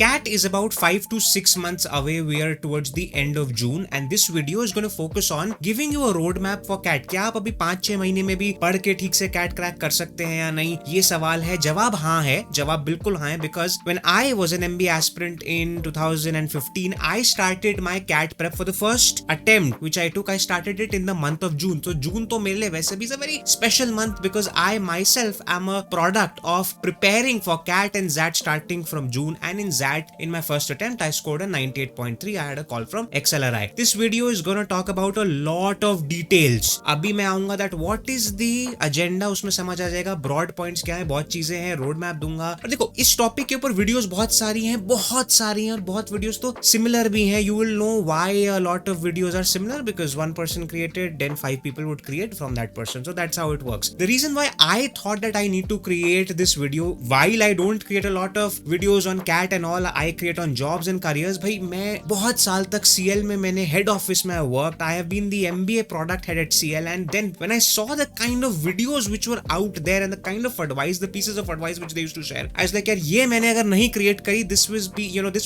CAT is about 5 to 6 months away. We are towards the end of June and this video is going to focus on giving you a roadmap for CAT. क्या आप अभी 5-6 महीने में भी पढ़ के ठीक से CAT क्रैक कर सकते हैं या नहीं, ये सवाल है. जवाब हाँ है, जवाब बिल्कुल हाँ है, because when I was an MBA aspirant in 2015, I started my CAT prep for the first attempt which I took. I started it in the month of June. So June तो मेरे लिए वैसे भी is a very special month because I myself am a product of preparing for CAT and ZAT starting from June, and in ZAT in my first attempt I scored a 98.3. I had a call from XLRI. This video is going to talk about a lot of details. अभी मैं आऊंगा that what is the agenda, उसमें समझ आ जाएगा broad points क्या है, बहुत चीजें हैं, रोड मैप दूंगा. और देखो इस टॉपिक के ऊपर वीडियोस बहुत सारी हैं और बहुत वीडियोस तो सिमिलर भी हैं. You will know why a lot of videos are similar because one person created, then 5 people would create from that person. So that's how it works. The reason why I thought that I need to create this video, while I don't create a lot of videos on CAT and all, I create on jobs and careers. भाई मैं बहुत साल तक CL में मैंने head office में worked. I have been the MBA product head at CL, and then when I saw the kind of videos which were out there and the kind of advice, the pieces of advice which they used to share, I was like यार ये मैंने अगर नहीं create करी, this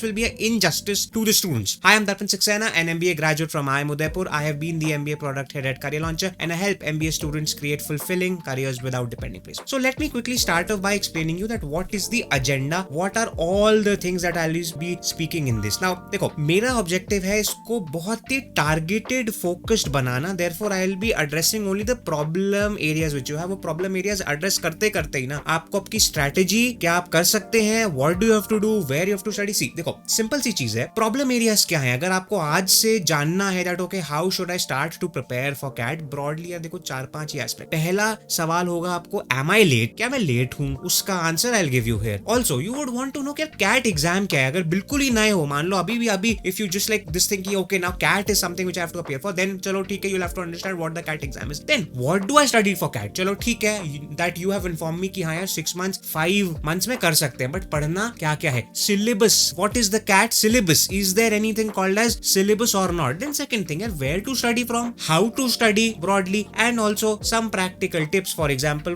will be an injustice to the students. Hi, I'm Darpan Saxena, an MBA graduate from IIM Udaipur. I have been the MBA product head at Career Launcher and I help MBA students create fulfilling careers without depending place. So let me quickly start off by explaining you that what is the agenda, what are all the things that I'll be speaking in this. Now देखो मेरा objective है इसको बहुत ही targeted focused banana. Therefore I'll be addressing only the problem areas which you have. वो problem areas address करते करते ही ना आपको आपकी strategy क्या आप कर सकते हैं, what do you have to do, where you have to study. See देखो simple सी चीज है, problem areas क्या है. अगर आपको आज से जानना है that okay how should I start to prepare for CAT broadly, या देखो 4-5 ही aspect. पहला सवाल होगा आपको am I late, क्या मैं लेट हूँ, उसका answer I'll give you here. Also you would want to know क्या CAT एग्जाम क्या है. अगर बिल्कुल ही नए हो, मान लो अभी if you just like this thing कि okay now CAT is something which I have to appear for, then चलो ठीक है, you'll have to understand what the CAT exam is. Then what do I study for CAT? चलो ठीक है that you have informed me कि हाँ यार 6 months 5 months में कर सकते हैं, but पढ़ना क्या क्या है. Syllabus, what is the CAT syllabus? Is there anything called as syllabus or not? Then second thing, where to study from, how to study broadly, and also some practical tips. For example,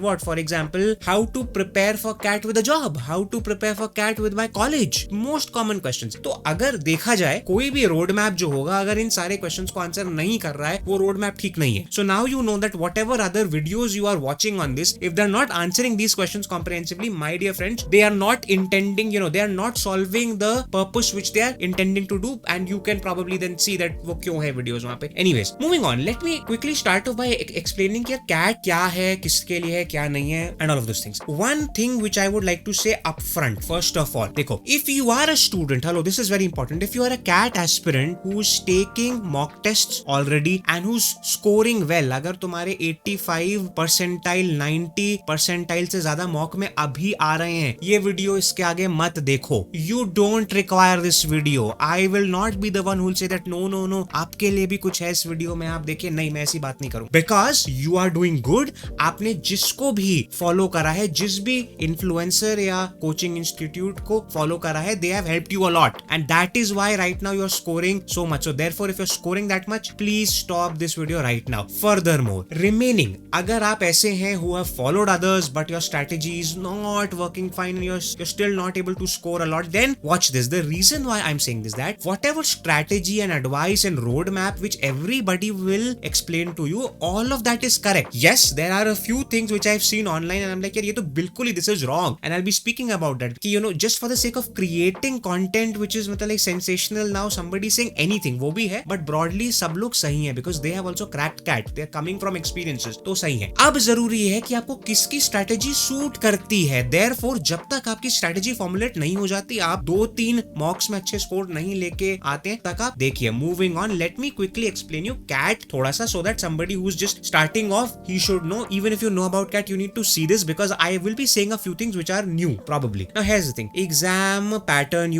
how to prepare for CAT with a job, how to prepare for CAT with my college. Most common questions. तो अगर देखा जाए कोई भी road map जो होगा अगर इन सारे क्वेश्चंस को आंसर नहीं कर रहा है, वो रोड मैप ठीक नहीं है. So now you know that whatever other videos you are watching on this, if they're not answering these questions comprehensively, my dear friends, they are not intending, they are not solving the purpose which they are intending to do, and you can probably then see that वो क्यों है videos वहाँ पे. Anyways, moving on, let me quickly start off by explaining कि CAT क्या है, किसके लिए है, क्या नहीं है, and all of those things. One thing which I would like to say upfront, first of all, देखो, if you are a student, hello, this is very important. If you are a CAT aspirant who's taking mock tests already and who's scoring well, अगर तुम्हारे 85 percentile 90 percentile से ज्यादा mock में अभी आ रहे हैं, ये वीडियो इसके आगे मत देखो. You don't require this video. I will not be the one who will say that no, आपके लिए भी कुछ है इस वीडियो में, आप देखिए. नहीं, मैं ऐसी बात नहीं करूं. Because you are doing good. आपने जिसको भी फॉलो करा है, जिस भी इन्फ्लुएंसर या कोचिंग इंस्टीट्यूट को फॉलो करा है, they have helped you a lot, and that is why right now you are scoring so much. So therefore if you're scoring that much, please stop this video right now. Furthermore, remaining, अगर आप ऐसे हैं who have followed others but your strategy is not working fine and you're still not able to score a lot, then watch this. The reason why I'm saying this, that whatever strategy and advice and roadmap which everybody will explain to you, all of that is correct. Yes, there are a few things which I've seen online and I'm like, ये तो बिल्कुल ही this is wrong, and I'll be speaking about that. कि just for the sake of creating content which is मतलब like sensational, now somebody saying anything, वो भी है, but broadly सब लोग सही हैं because they have also cracked CAT. They are coming from experiences, तो सही है. अब जरूरी है कि आपको किसकी strategy सूट करती है. Therefore जब तक आपकी strategy formulate नहीं हो जाती, आप 2-3 मॉक्स में अच्छे स्कोर नहीं लेके आते हैं, तक आप देखिए. Moving on, let me quickly explain you CAT थोड़ा सा, so that somebody who's just starting off, he should know. Even if you know about CAT, you need to see this because I will be saying a few things which are new probably. Now here's the thing, exam pattern,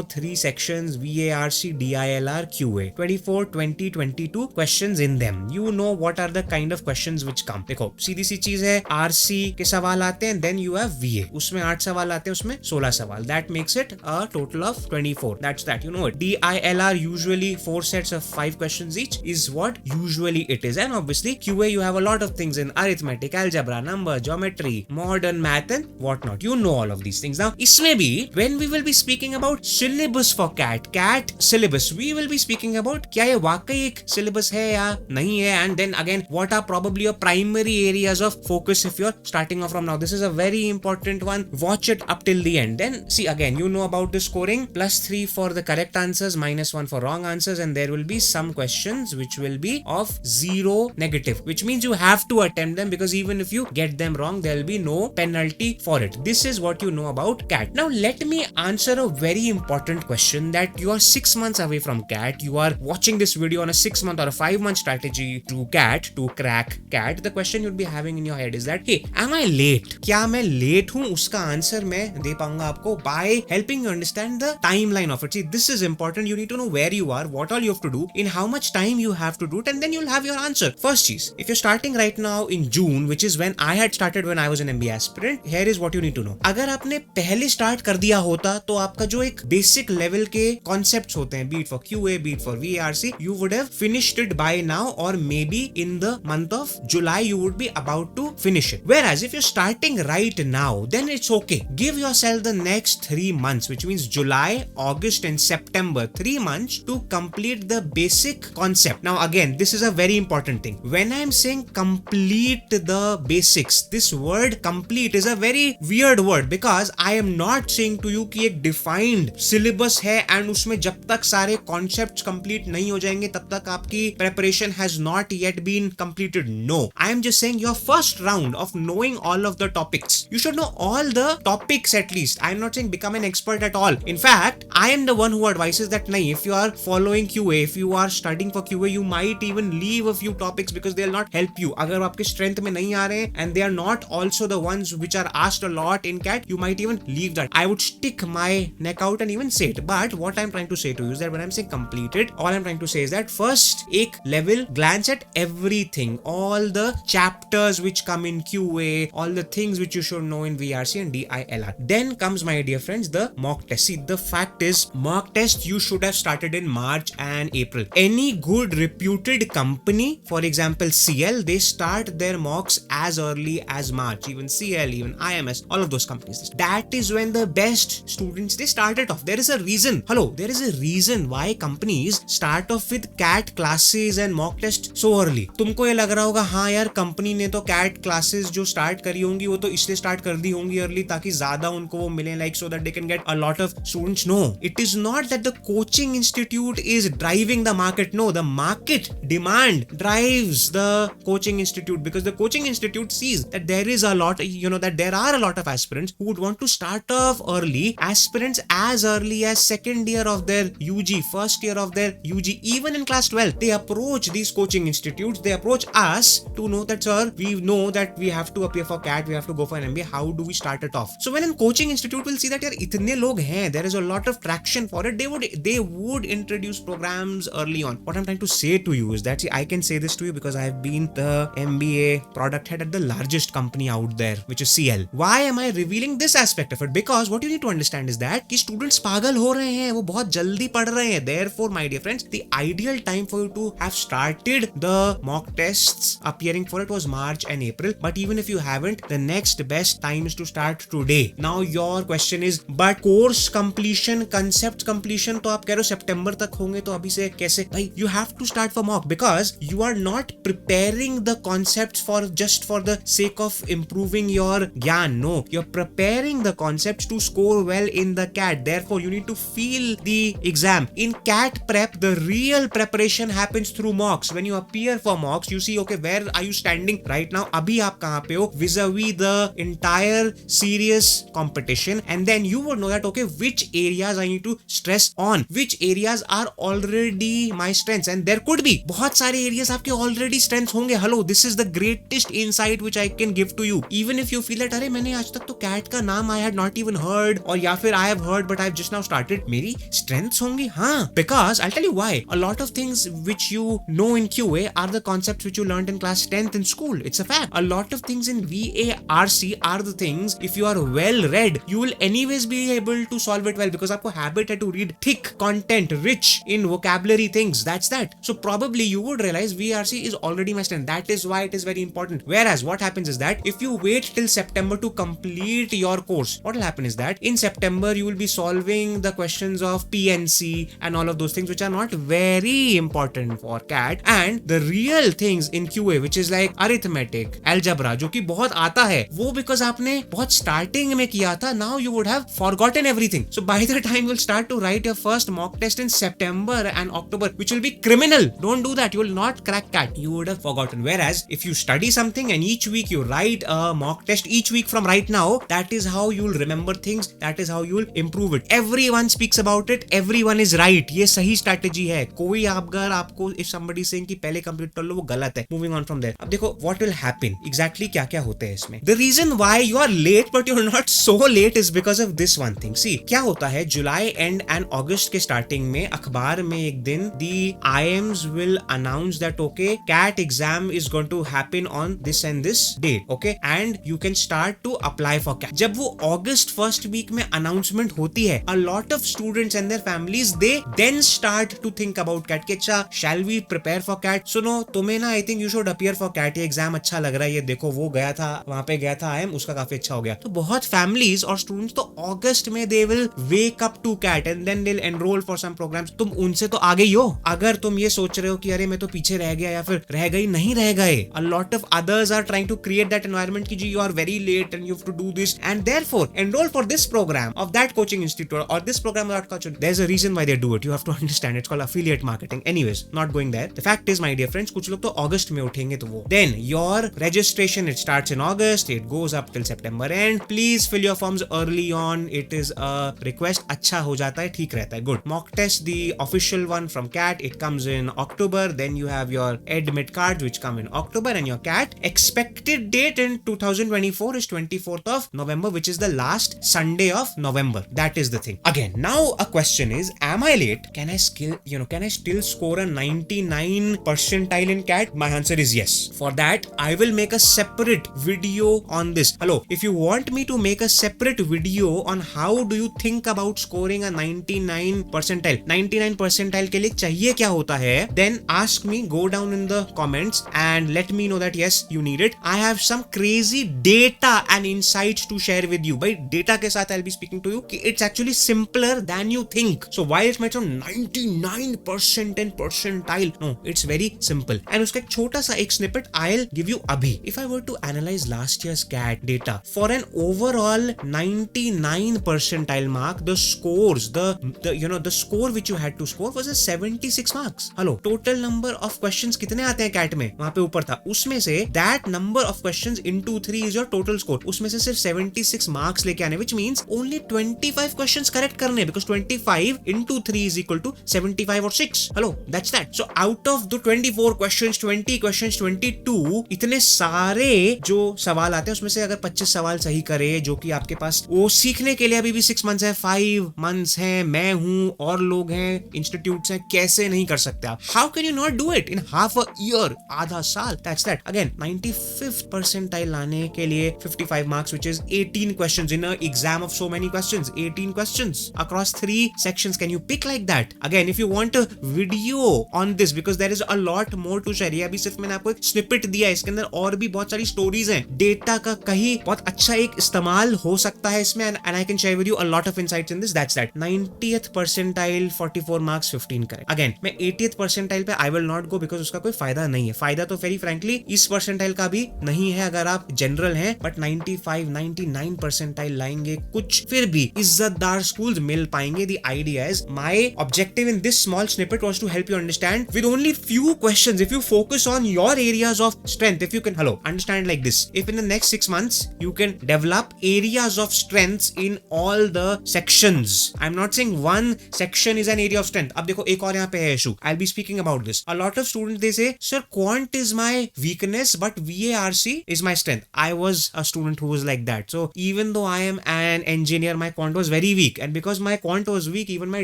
3 sections, VARC, DILR, QA, 24, 20, 22 questions in them. You know what are the kind of questions which come. देखो सीधी सी चीज है, RC के सवाल आते हैं, then you have VA, उसमें 8 सवाल आते हैं, उसमें 16 सवाल. That makes it a total of 24. That's that, you know it. DILR usually 4 sets of 5 questions each is what usually it is. And obviously QA you have a lot of things in arithmetic, algebra, number, geometry, modern math and whatnot. You know all of these things. Now इसमें भी when we will be be speaking about syllabus for CAT syllabus. We will be speaking about क्या ये वाकई एक syllabus है या नहीं है, and then again what are probably your primary areas of focus if you're starting off from now. This is a very important one. Watch it up till the end. Then see again, you know about the scoring. +3 for the correct answers, -1 for wrong answers, and there will be some questions which will be of 0 negative, which means you have to attempt them, because even if you get them wrong, there will be no penalty for it. This is what you know about CAT. Now let me answer a very important question that you are 6 months away from CAT. You are watching this video on a 6-month or a 5-month strategy to CAT, to crack CAT. The question you'll be having in your head is that, hey, am I late? क्या मैं late हूँ? उसका answer मैं दे पाऊंगा आपको by helping you understand the timeline of it. See, this is important. You need to know where you are, what all you have to do, in how much time you have to do it, and then you'll have your answer. First cheese, if you're starting right now in June, which is when I had started when I was an MBA aspirant, here is what you need to know. अगर आपने पहले start कर दिया होता तो आपका जो एक बेसिक लेवल के कॉन्सेप्ट्स होते हैं, be it for QA, be it for VARC, you would have finished it by now, or maybe in the month of July you would be about to finish it. Whereas if you're starting right now, then it's okay. Give yourself the next 3 months, which means July, August and September, 3 months to complete the basic concept. Now again, this is a very important thing. When I'm saying complete the basics, this word complete is a very weird word, because I am not saying to you कि एक defined syllabus है and उसमें जब तक सारे concepts complete नहीं हो जाएंगे तब तक आपकी preparation has not yet been completed. No, I am just saying your first round of knowing all of the topics, you should know all the topics at least. I am not saying become an expert at all. In fact, I am the one who advises that nahi, if you are following QA, if you are studying for QA, you might even leave a few topics because they'll not help you. अगर आपके strength में नहीं आ रहे and they are not also the ones which are asked a lot in CAT, you might even leave that. I would stick my neck out and even say it. But what I'm trying to say to you is that when I'm saying completed, all I'm trying to say is that first एक level glance at everything, all the chapters which come in QA, all the things which you should know in VRC and DILR. Then comes, my dear friends, the mock test. See, the fact is, mock test you should have started in March and April. Any good reputed company, for example CL, they start their mocks as early as March. Even CL, even IMS, all of those companies. That is when the best students, they start it off. There is a reason. Hello, there is a reason why companies start off with CAT classes and mock test so early. तुमको ये लग रहा होगा हाँ यार company ने तो CAT classes जो स्टार्ट करी होंगी वो तो इसलिए स्टार्ट कर दी होंगी अर्ली ताकि ज्यादा उनको वो मिले, like so that they can get a lot of students. No, it is not that the coaching institute is driving the market. No, the market demand drives the coaching institute, because the coaching institute sees that there is a lot, that there are a lot of aspirants who would want to start off early. Aspirants as early as second year of their UG, first year of their UG, even in class 12, they approach these coaching institutes, they approach us to know that, sir, we know that we have to appear for CAT, we have to go for an MBA, how do we start it off? So when a coaching institute will see that yaar itne log hain, there is a lot of traction for it, they would introduce programs early on. What I'm trying to say to you is that, see, I can say this to you because I've been the MBA product head at the largest company out there, which is CL. Why am I revealing this aspect of it? Because what you need to understand is that कि students पागल हो रहे हैं, वो बहुत जल्दी पढ़ रहे हैं. Therefore, my dear friends, the ideal time for you to have started the mock tests appearing for it was March and April. But even if you haven't, the next best time is to start today. Now your question is, but course completion, concept completion तो आप कह रहे हो सितंबर तक होंगे, तो अभी से कैसे? भाई, you have to start for mock because you are not preparing the concepts for just for the sake of improving your gyan. No, you're preparing the concepts to score well in the CAT. Therefore, you need to feel the exam. In CAT prep, the real preparation happens through mocks. When you appear for mocks, you see, okay, where are you standing right now? Abhi aap kahan pe ho vis-a-vis the entire serious competition, and then you would know that, okay, which areas I need to stress on, which areas are already my strengths, and there could be बहुत सारे areas आपके already strengths होंगे. Hello, this is the greatest insight which I can give to you. Even if you feel that अरे मैंने आज तक तो CAT का नाम I had not even heard, और या फिर I have heard but I have just now started, मेरी strengths होंगी. हाँ, because I'll tell you why. A lot of things which you know in QA are the concepts which you learned in class 10th in school. It's a fact. A lot of things in VARC are the things, if you are well read, you will anyways be able to solve it well, because आपको habit है to read thick content, rich in vocabulary things. That's that. So probably you would realize VRC is already my strength. That is why it is very important. Whereas what happens is that if you wait till September to complete your course, what will happen is that in September September you will be solving the questions of PNC and all of those things which are not very important for CAT, and the real things in QA which is like arithmetic, algebra जो कि बहुत आता है वो because आपने बहुत starting में किया था, now you would have forgotten everything. So by the time you'll start to write your first mock test in September and October, which will be criminal. Don't do that. You will not crack CAT. You would have forgotten. Whereas if you study something and each week you write a mock test each week from right now, that is how you will remember things. That is how you will improve it. Everyone speaks about it. Everyone is right. ये सही strategy है. कोई अगर आपको if somebody is saying कि पहले complete कर लो वो गलत है. Moving on from there. अब देखो what will happen. Exactly क्या क्या होता है इसमें. The reason why you are late but you are not so late is because of this one thing. See क्या होता है July end and August के starting में अखबार में एक दिन the IIMs will announce that okay CAT exam is going to happen on this and this date. Okay and you can start to apply for CAT. जब वो August first week में announcement होती है a lot of students and their families they then start to think about CAT कि अच्छा shall we prepare for CAT. सुनो तुम्हें ना I think you should appear for CAT. ये एग्जाम अच्छा लग रहा है, ये देखो वो गया था वहां पे गया था IIM उसका काफी अच्छा हो गया. तो बहुत families और students तो August में they will wake up to CAT and then they'll enroll for some programs. तुम उनसे तो आगे ही हो. अगर तुम ये सोच रहे हो कि अरे मैं तो पीछे रह गया या फिर रह गई, नहीं रह गए. A lot of others are trying to create that environment कि जी you are very late and you have to do this and therefore enroll for this program of that coaching institute or this program of that coaching. There's a reason why they do it. You have to understand. It's called affiliate marketing. Anyways, not going there. The fact is, my dear friends, कुछ लोग तो August में उठेंगे तो वो. Then your registration it starts in August. It goes up till September end. Please fill your forms early on. It is a request. अच्छा हो जाता है, ठीक रहता है. Good. Mock test, the official one from CAT, it comes in October. Then you have your admit cards which come in October and your CAT expected date in 2024 is 24th of November, which is the last Sunday of November. That is the thing. Again, now a question is, am I late? Can I still score a 99 percentile in CAT? My answer is yes. For that, I will make a separate video on this. Hello, if you want me to make a separate video on how do you think about scoring a 99 percentile, 99 percentile के लिए चाहिए क्या होता है, then ask me, go down in the comments and let me know that yes, you need it. I have some crazy data and insights to share with you. By data के साथ I'll be speaking to you कि it's actually simpler than you think. So why it might sound 99% and percentile, no, it's very simple. And उसका एक छोटा सा एक snippet I'll give you अभी. If I were to analyze last year's CAT data for an overall 99 percentile mark, the scores, the score which you had to score was a 76 marks. Hello, total number of questions कितने आते हैं CAT में? वहां पे ऊपर था. उसमें से that number of questions into 3 is your total score. उसमें से सिर्फ 76 marks लेके आने, which means only 25 questions correct करने, because 25 into 3 is equal to 75 or 6. Hello, that's that. So out of the 24 questions, 20 questions, 22 इतने सारे जो सवाल आते हैं उसमें से अगर 25 सवाल सही करे, जो कि आपके पास वो सीखने के लिए अभी भी 6 months है, 5 months है, मैं हूं और लोग हैं, इंस्टीट्यूट्स हैं, कैसे नहीं कर सकते आप? How can you not do it in half a year? आधा साल. That's that. Again, 95th percentile लाने के लिए 55 marks, which is 18 questions in an exam of so many questions. 18 questions across 3 sections. Can you pick like that? Again, if you want a video on this, because there is a lot more to share. ये अभी सिर्फ मैंने आपको एक snippet दिया है, इसके अंदर और भी बहुत सारी stories हैं. Data का कहीं बहुत अच्छा एक इस्तेमाल हो सकता है इसमें, and I can share with you a lot of insights in this. That's that. 90th percentile 44 marks 15 correct. Again, मैं 80th percentile पे I will not go because उसका कोई फायदा नहीं है. फायदा तो very frankly इस percentile का भी नहीं है अगर आप general हैं, but 95, 99 percentile लाएंगे कुछ फिर भी इज्जतदार schools मिल पाएंगे. The idea is, my objective in this small snippet was to help you understand with only few questions. If you focus on your areas of strength, if you can, understand like this. If in the next 6 months you can develop areas of strengths in all the sections. I'm not saying one section is an area of strength. अब देखो एक और यहाँ पे है issue. I'll be speaking about this. A lot of students they say, sir, quant is my weakness, but VARC is my strength. I was a student who was like that. So even though I am an engineer, my quant was very weak, and because my quant was weak, even my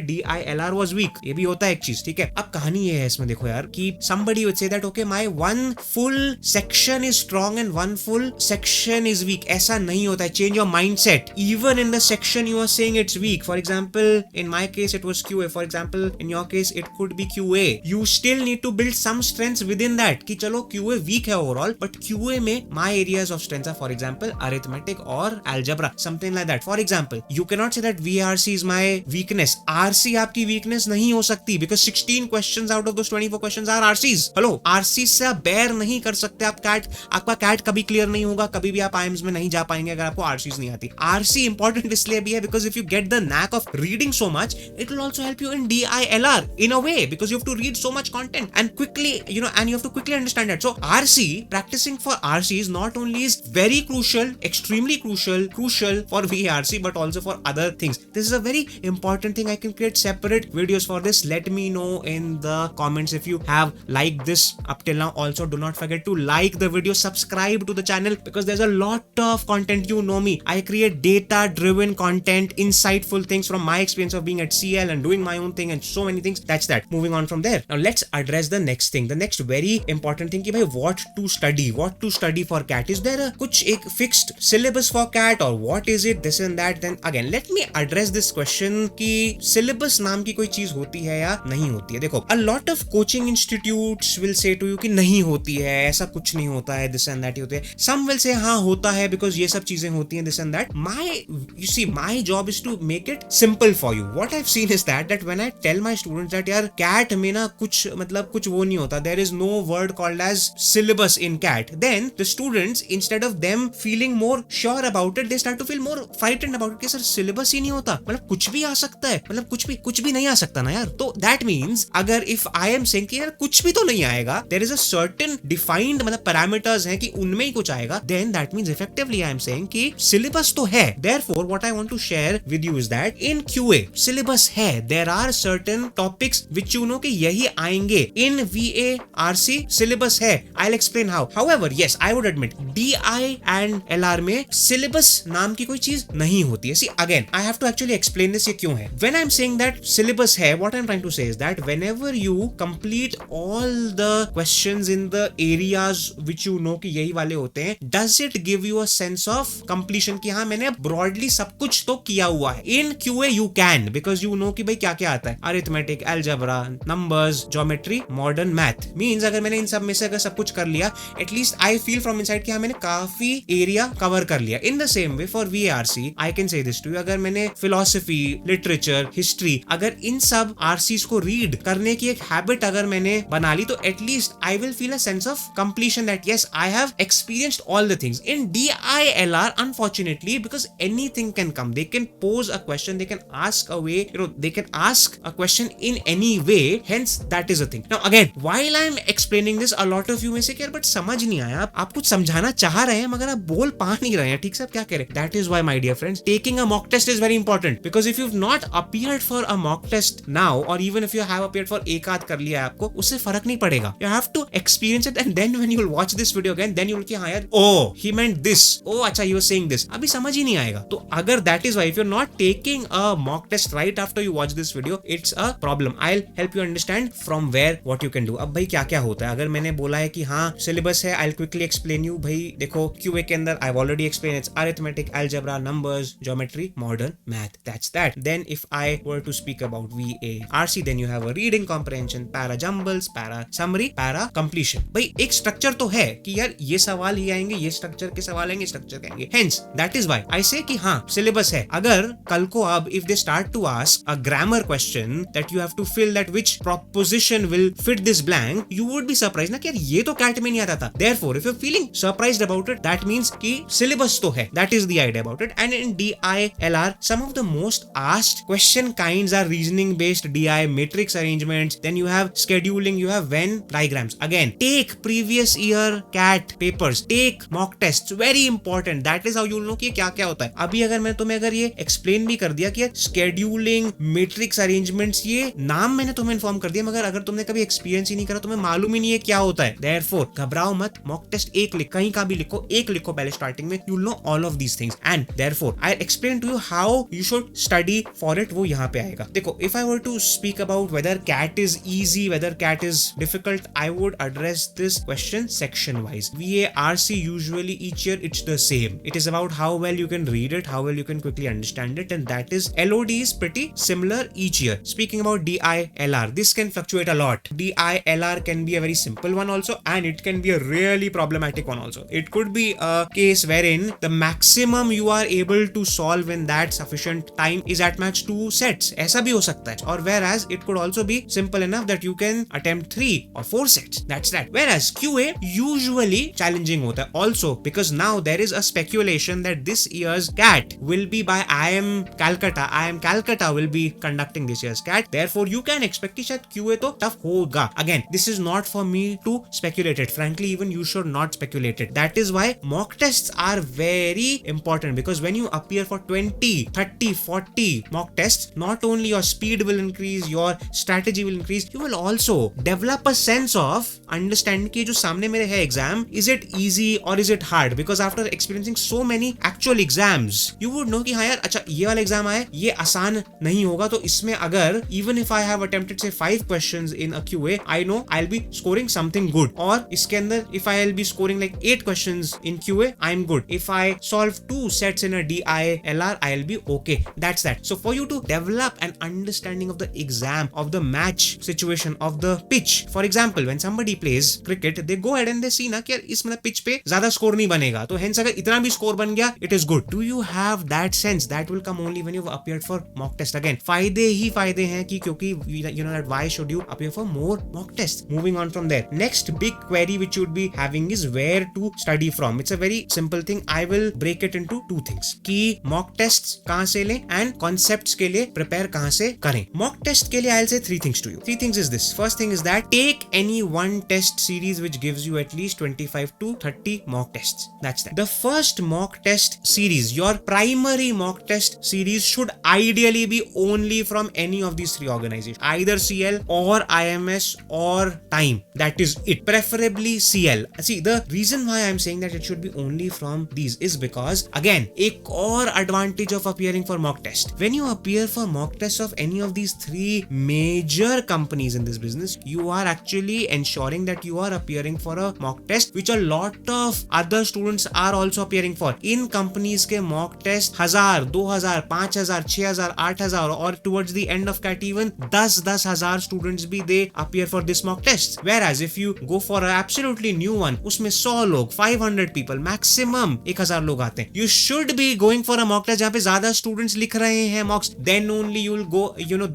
DILR was weak. ये भी होता है एक चीज, ठीक है? अब कहानी ये है इसमें देखो यार कि somebody would say that okay, my one full section is strong and one full section is weak. ऐसा नहीं होता है. Change your mindset. Even in the section you are saying it's weak. For example, in my case it was QA. For example, in your case it could be QA. You still need to build some strengths within that. कि चलो QA weak है overall, but QA में my areas of strengths are, for example, arithmetic or algebra, something like that. For example, example. You cannot say that VRC is my weakness. RC आपकी weakness नहीं हो सकती because 16 questions out of those 24 questions are RCs. Hello, RCs से आप bear नहीं कर सकते. आप CAT, आपका CAT कभी clear नहीं होगा, कभी भी आप IIMS में नहीं जा पाएंगे अगर आपको RCs नहीं आती. RC important इसलिए भी है because if you get the knack of reading so much, it will also help you in DILR in a way because you have to read so much content and quickly, and you have to quickly understand that. So RC, practicing for RC is not only is very crucial, extremely crucial for VRC, but also for other things. This is a very important thing. I can create separate videos for this. Let me know in the comments if you have liked this up till now. Also, do not forget to like the video, subscribe to the channel because there's a lot of content. You know me, I create data-driven content, insightful things from my experience of being at CL and doing my own thing and so many things. That's that. Moving on from there. Now let's address the next thing. The next very important thing कि भाई what to study for CAT. Is there a कुछ एक fixed syllabus for CAT or what is it, this and that? Then again let me address this question कि syllabus नाम की कोई चीज होती है या नहीं होती है. देखो, a lot of coaching institutes will say to you कि नहीं होती है, ऐसा कुछ नहीं होता है, this and that ही होते हैं. Some will say हाँ होता है because ये सब चीजें होती हैं, this and that. My job is to make it simple for you. What I've seen is that when I tell my students that यार CAT में ना कुछ मतलब कुछ वो नहीं होता, there is no word called as syllabus in CAT, then the students, instead of them feeling more sure about it, they start to feel more frightened about it कि सर syllabus ही नहीं होता, मतलब कुछ भी आ सकता है, मतलब कुछ भी नहीं आ सकता ना यार. तो that means अगर if I am saying कि यार कुछ भी तो नहीं आएगा, there is a certain defined मतलब parameters हैं कि उनमें ही कुछ आएगा, then that means effectively I am saying कि syllabus तो है. Therefore what I want to share with you is that in QA syllabus है, there are certain topics which you know कि यही आएंगे. In VA RC syllabus है, I'll explain how. However, yes, I would admit DI and LR में syllabus नाम की कोई चीज नहीं होती है. See, again, I have to actually explain this ये क्यों है. When I'm saying that syllabus है, what I'm trying to say is that whenever you complete all the questions in the areas which you know कि यही वाले होते हैं, does it give you a sense of completion कि हाँ मैंने broadly सब कुछ तो किया हुआ है. In QA you can because you know कि भाई क्या क्या आता है. Arithmetic, algebra, numbers, geometry, modern math. Means अगर मैंने इन सब में से अगर सब कुछ कर लिया, at least I feel from inside कि हाँ मैंने काफी एरिया कवर कर लिया. In the same way for VRC, I can say this to you, अगर मैंने philosophy, literature, history, अगर इन सब RCs को read करने की एक habit अगर मैंने बना ली, तो at least I will feel a sense of completion that yes, I have experienced all the things. In DILR, unfortunately, because anything can come, they can pose a question, they can ask a way, they can ask a question in any way, hence that is a thing. Now again, while I'm explaining this, a lot of you may say कि यार but समझ नहीं आया, आप कुछ समझाना चाह रहे हैं मगर आप बोल पा नहीं रहे हैं, ठीक से आप क्या करें? That is why, my dear friends, taking a mock test is very important because if you've not appeared for a mock test now, or even if you have appeared for एक आध कर लिया है आपको, उससे फर्क नहीं पड़ेगा. You have to experience it and then when you will watch this video again, then you will कि हाँ यार, oh he meant this, oh अच्छा he was saying this, अभी समझ ही नहीं आएगा. तो अगर that is why if you're not taking a mock test right after you watch this video, it's a problem. I'll help you understand from where what you can do. अब भाई क्या क्या होता है, अगर मैंने बोला है कि हाँ syllabus है, I'll quickly explain you. भाई देखो QA के अंदर I've already explained it's arithmetic, algebra, numbers, geometry, modern math. That's that. Then if I were to speak about VA RC, then you have a reading comprehension, para jumbles, para summary, para completion. भाई एक structure तो है कि यार ये सवाल ही आएंगे, ये structure के सवाल आएंगे, structure के आएंगे. Hence that is why I say कि हाँ syllabus है. अगर कल को अब if they start to ask a grammar question that you have to fill that which proposition will fit this blank, you would be surprised ना कि यार ये तो CAT में नहीं आता था. Therefore if you're feeling surprised about it, that means कि syllabus तो है. That is the idea about it. And in DILR, some of the most asked question kinds are reasoning based DI, matrix arrangements, then you have scheduling, you have Venn diagrams. Again, take previous year CAT papers, take mock tests, very important. That is how you'll know कि क्या क्या होता है. अभी अगर मैं तुम्हें अगर ये explain भी कर दिया कि scheduling, matrix arrangements, ये नाम मैंने तुम्हें inform कर दिया, मगर अगर तुमने कभी experience ही नहीं करा, तुम्हें मालूम ही नहीं है क्या होता है. Therefore घबराओ मत, mock test एक लिख, कहीं का भी लिखो, एक लिखो पहले starting में, you'll know all of these things. And therefore I'll explain to you how you should study for it. वो यहाँ पे आएगा. देखो, if I were to speak about whether CAT is easy, whether CAT is difficult, I would address this question section wise. VA RC usually each year it's the same. It is about how well you can read it, how well you can quickly understand it, and that is LOD is pretty similar each year. Speaking about DILR, this can fluctuate a lot. DILR can be a very simple one also, and it can be a really problematic one also. It could be a case wherein the maximum you are able to solve solve in that sufficient time is at max 2 sets. ऐसा भी हो सकता है. Or whereas it could also be simple enough that you can attempt 3 or 4 sets. That's that. Whereas QA usually challenging होता है also because now there is a speculation that this year's CAT will be by IIM Calcutta will be conducting this year's CAT. Therefore you can expect कि शायद QA तो tough होगा. Again, this is not for me to speculate it. Frankly, even you should not speculate it. That is why mock tests are very important because when you appear for 20, 30, 40 mock tests, not only your speed will increase, your strategy will increase, you will also develop a sense of understanding कि जो सामने मेरे है exam, is it easy or is it hard? Because after experiencing so many actual exams, you would know कि हाँ यार अच्छा ये वाला एग्जाम आया ये आसान नहीं होगा तो इसमें अगर even if I have attempted say 5 questions in a QA, I know I'll be scoring something good. और इसके अंदर if I'll be scoring like 8 questions in QA, I'm good. If I solve 2 sets in a DILR, I'll be okay. That's that. So for you to develop an understanding of the exam, of the match situation, of the pitch. For example, when somebody plays cricket, they go ahead and they see ना कि यार इस मतलब pitch पे ज्यादा score नहीं बनेगा तो hence अगर इतना भी score बन गया, it is good. Do you have that sense? That will come only when you've appeared for mock test. Again, फायदे ही फायदे हैं कि क्योंकि you know that why should you appear for more mock tests? Moving on from there. Next big query which you would be having is where to study from. It's a very simple thing. I will break it into 2 things. कि mock tests कहाँ से लें and concepts के लिए prepare कहाँ से करें. Mock test के लिए I'll say 3 things to you. 3 things is this. First thing is that take any one test series which gives you at least 25 to 30 mock tests. That's that. The first mock test series, your primary mock test series should ideally be only from any of these 3 organizations. Either CL or IMS or Time. That is it. Preferably CL. See, the reason why I'm saying that it should be only from these is because again, एक और advantage of appearing for mock test. When you appear for mock tests of any of these 3 major companies in this business, you are actually ensuring that you are appearing for a mock test which a lot of other students are also appearing for. In companies के mock test 1000, 2000, 5000, 6000, 8000 or towards the end of CAT even 10,000 students भी they appear for this mock test. Whereas if you go for an absolutely new one, उसमें 100 लोग, 500 people, maximum 1000 लोग आते हैं. You should be going for a mock test जहाँ पे ज़्यादा students लिख रहे हैं mocks. Then only you'll go,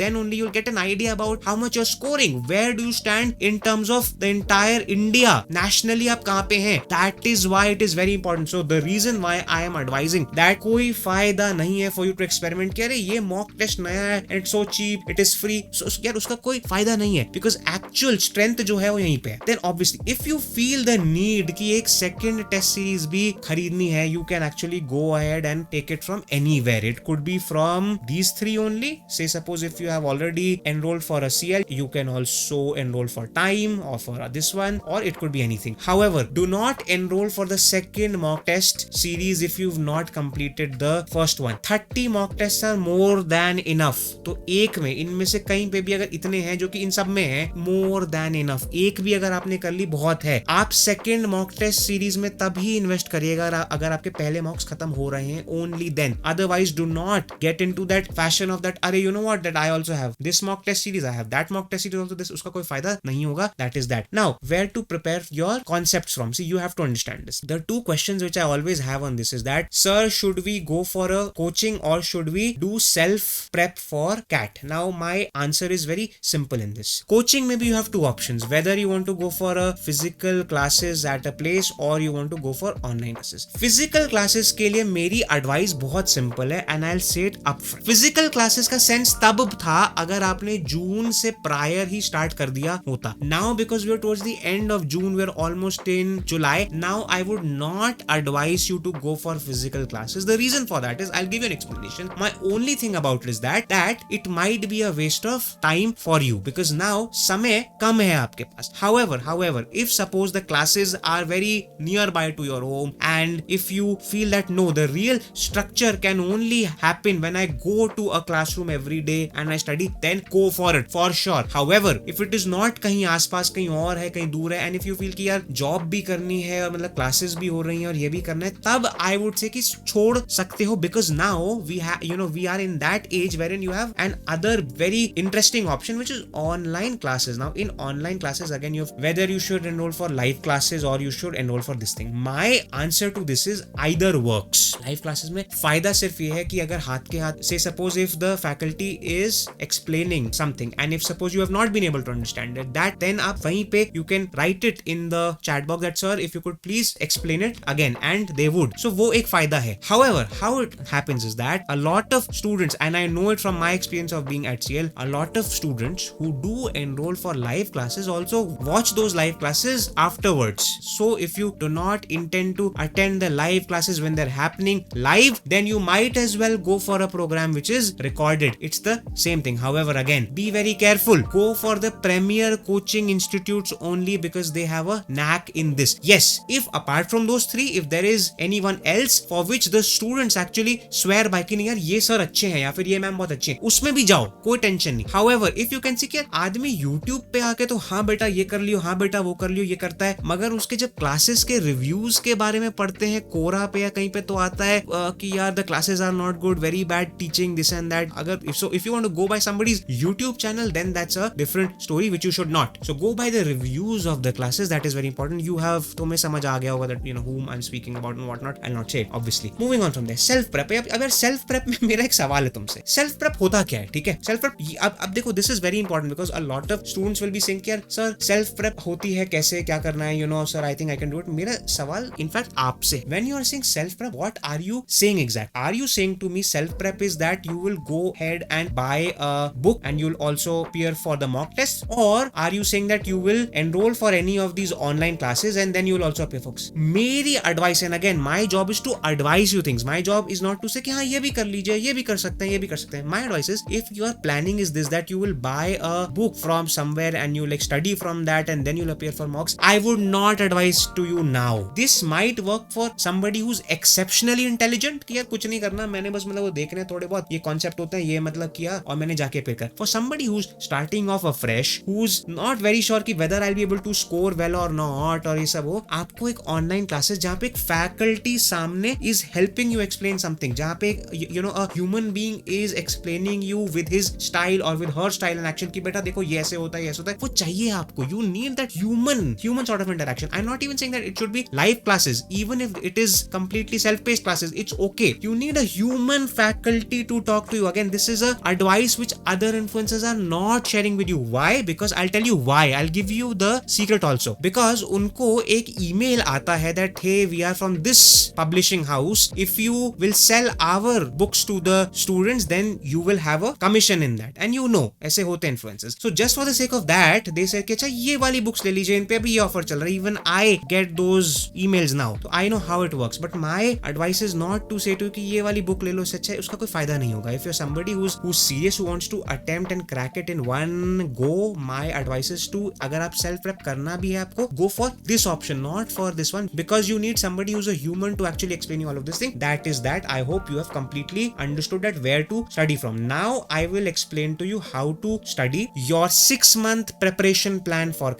then only you'll get an idea about how much you're scoring. Where do you stand in terms of the entire India? Nationally आप कहाँ पे हैं? That is why it is very important. So the reason why I am advising that कोई फायदा नहीं है for you to experiment कि अरे ये mock test नया है and it's so cheap, it is free. So यार उसका कोई फायदा नहीं है because actual strength जो है वो यहीं पे है. Then obviously if you feel the need कि एक second test series भी खरीदनी है, you can actually go ahead and take it from anywhere. It could be from these 3 only. Say suppose if you have already enrolled for a CL, you can also enroll for Time or for this one, or it could be anything. However, do not enroll for the second mock test series if you've not completed the first one. 30 mock tests are more than enough. तो एक में इनमें से कहीं पे भी अगर इतने हैं जो कि इन सब में है, more than enough. एक भी अगर आपने कर ली बहुत है. आप second mock test series में तभी इन्वेस्ट करिएगा अगर आपके पहले मॉक्स खत्म हो रहे हैं. Only then. Otherwise, do not get into that fashion of that. अरे you know what? That I also have this mock test series. I have that mock test series also. This उसका कोई फायदा नहीं होगा. That is that. Now, where to prepare your concepts from? See, you have to understand this. The 2 questions which I always have on this is that, sir, should we go for a coaching or should we do self prep for CAT? Now, my answer is very simple in this. Coaching, maybe you have 2 options. Whether you want to go for a physical classes at a place or you want to go for online classes. Physical classes के लिए मेरी advice बहुत simple है and I'll say it upfront. Physical classes का sense तब था अगर आपने जून से prior ही start कर दिया होता. Now because we're towards the end of June, we're almost in July. Now I would not advise you to go for physical classes. The reason for that is I'll give you an explanation. My only thing about it is that it might be a waste of time for you because now समय कम है आपके पास. However, if suppose the classes are very nearby to your home and if you feel that no, the real structure can only happen when I go to a classroom every day and I study, then go for it for sure. However, if it is not कहीं आसपास कहीं और है कहीं दूर है and if you feel कि यार जॉब भी करनी है और मतलब क्लासेस भी हो रही हैं और ये भी करना है, तब I would say कि छोड़ सकते हो because now we are in that age wherein you have an other very interesting option which is online classes. Now in online classes again you have whether you should enroll for live classes or you should enroll for this thing. My answer to this is either works. Live classes में फायदा सिर्फ ये है कि अगर हाथ के हाथ से suppose if the faculty is explaining something and if suppose you have not been able to understand it, that then आप वहीं पे you can write it in the chat box that sir if you could please explain it again, and they would. So वो एक फायदा है. However, how it happens is that a lot of students, and I know it from my experience of being at CL, a lot of students who do enroll for live classes also watch those live classes afterwards. So if you do not intend to attend the live classes when they're happening live, then you might as well go for a program which is recorded. It's the same thing. However, again, be very careful. Go for the premier coaching institutes only because they have a knack in this. Yes, if apart from those three, if there is anyone else for which the students actually swear by कि नहीं यार ये sir अच्छे हैं या फिर ये ma'am बहुत अच्छे हैं, उसमें भी जाओ, कोई टेंशन नहीं. However, if you can see कि आदमी YouTube पे आके तो हाँ बेटा ये कर लियो, हाँ बेटा वो कर लियो, ये करता है, मगर उसके जब क्लासेस के रिव्यूज के बारे में पढ़ते हैं कोरा पे या कहीं पे तो आता है कि यार the classes are not good, very bad teaching, this and that. अगर if you want to go by somebody's YouTube channel, then that's a different story which you should not. So go by the reviews of the classes. That is very important. You have, तुम्हें समझ आ गया होगा that you know whom I'm speaking about and what not. I'll not say it obviously. Moving on from there, self prep. अब यार self prep में मेरा एक सवाल है तुमसे. Self prep होता क्या है? ठीक है, self prep अब देखो, this is very important because a lot of students will be saying कि यार sir self prep होती है कैसे, क्या करना है, you know sir I think I can do it. मेरा सवाल in fact आपसे, when you are saying self prep, what are you saying exact? Are you saying to me self prep is that you will go ahead and buy a book and you'll also appear for the mock tests, or are you saying that you will enroll for any of these online classes and then you'll also appear folks? मेरी advice, and again my job is to advise you things. My job is not to say कि हाँ ये भी कर लीजिए, ये भी कर सकते हैं, ये भी कर सकते हैं. My advice is if your planning is this that you will buy a book from somewhere and you like study from that and then you'll appear for mocks, I would not advise to you now. This might work for somebody who's exceptionally intelligent कि यार कुछ नहीं करना, मैंने बस मतलब वो देखने थोड़े बहुत ये कॉन्सेप्ट होते हैं, ये मतलब किया और मैंने जाके appear कर. For somebody who's starting off afresh, who's not very sure कि whether I'll be able to score well or not और ये सब हो, आपको एक ऑनलाइन क्लासेस जहाँ पे एक फैकल्टी सामने is helping you explain something, जहाँ पे you know a human being is explaining you with his style or with her style and action कि बेटा देखो ये ऐसे होता है, ये ऐसे होता है, वो चाहिए आपको. You need that human sort of interaction. I'm not even saying that it should be live classes, even if it is completely self-paced classes, it's okay. You need a human faculty to talk to you. Again, this is a advice which other influencers are not sharing with you. Why? Because I'll tell you why. I'll give you the secret also. Because उनको एक email आता है that hey we are from this publishing house. If you will sell our books to the students, then you will have a commission in that. And you know ऐसे होते हैं influencers. So just for the sake of that, they said कि अच्छा ये वाली books ले लीजिए, इन पे अभी ये offer चल रहा है. Even I get those emails now. So I know how it works. But my advice is not to say to you कि ये वाली book ले लो, इससे अच्छा है उसका कोई फायदा नहीं होगा. If you're somebody who's serious, who wants to attempt and crack it in one go, my advice is to, अगर आप self prep करना भी है आपको, go for this option, not for this one, because you need somebody who's a human to actually explain you all of this thing. That is that. I hope you have completely understood that where to study from. Now I will explain to you how to study your 6-month preparation plan for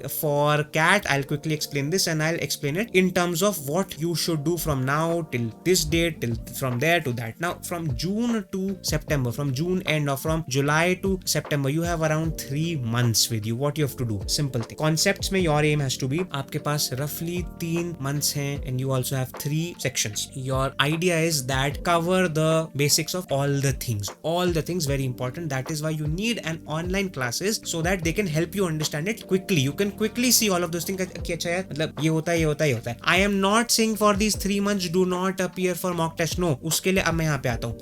CAT. I'll quickly explain this and I'll explain it in terms of what you should do from now till this date, till from there to that. Now from June to September, from June end or from July to September, you have around 3 months with you. What you have to do, simple thing. Concepts में your aim has to be, आपके पास roughly 3 months हैं and you also have 3 sections. Your idea is that cover the basics of all the things, very important. That is why you need an online classes so that they can help you understand it quickly. You can quickly see all of those things कि अच्छा यार मतलब ये होता है, ये होता है, ये होता है. I am not saying for these 3 months do not appear for mock test. No, उसके लिए अब मैं यहाँ पे आता हूँ.